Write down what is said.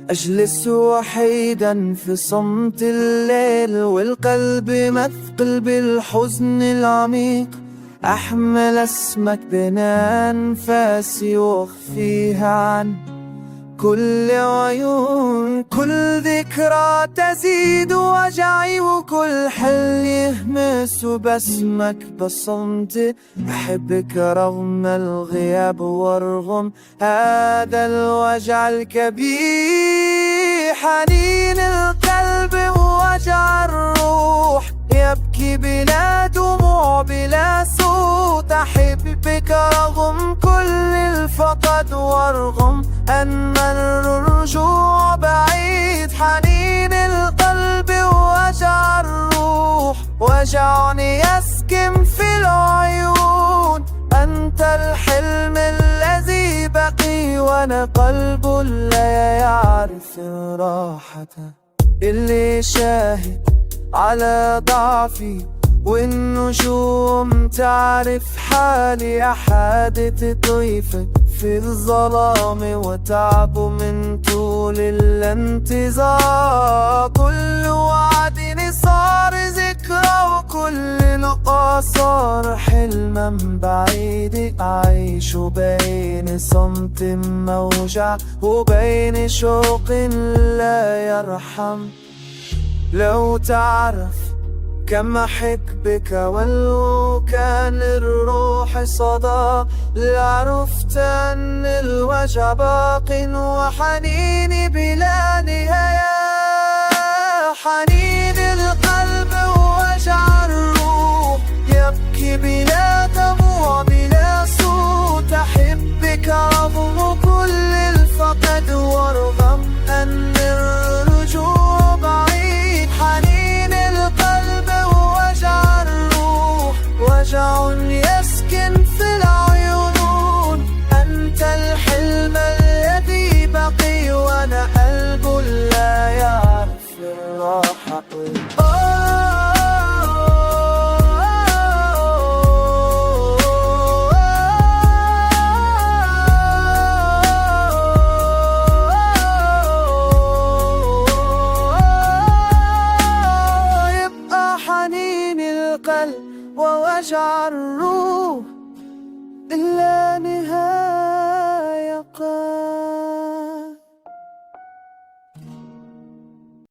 أجلس وحيدا في صمت الليل والقلب مثقل بالحزن العميق، أحمل اسمك بين أنفاسي وأخفيها عن كل عيون. كل ذكرى تزيد وجعي وكل حل يهمس باسمك بصمت. أحبك رغم الغياب ورغم هذا الوجع الكبير. حنين القلب ووجع الروح يبكي بلا دموع بلا صوت. أحبك رغم كل الفقد ورغم أن الرجوع بعيد. حنين القلب ووجع الروح وجعني يسكن في العيون. أنت الحلم الذي بقي وأنا قلب لا يعرف راحته، اللي شاهد على ضعفي والنجوم تعرف حالي. أحادث ضيفك في الظلام وتعب من طول الانتظار. كل وعد صار ذكرى وكل لقاء صار حلما بعيد. أعيش بين صمت موجع وبين شوق لا يرحم. لو تعرف كم أحبك ولو كان الروح صدى، لعرفت أن الوجع باق وحنيني بلا نهاية. حنين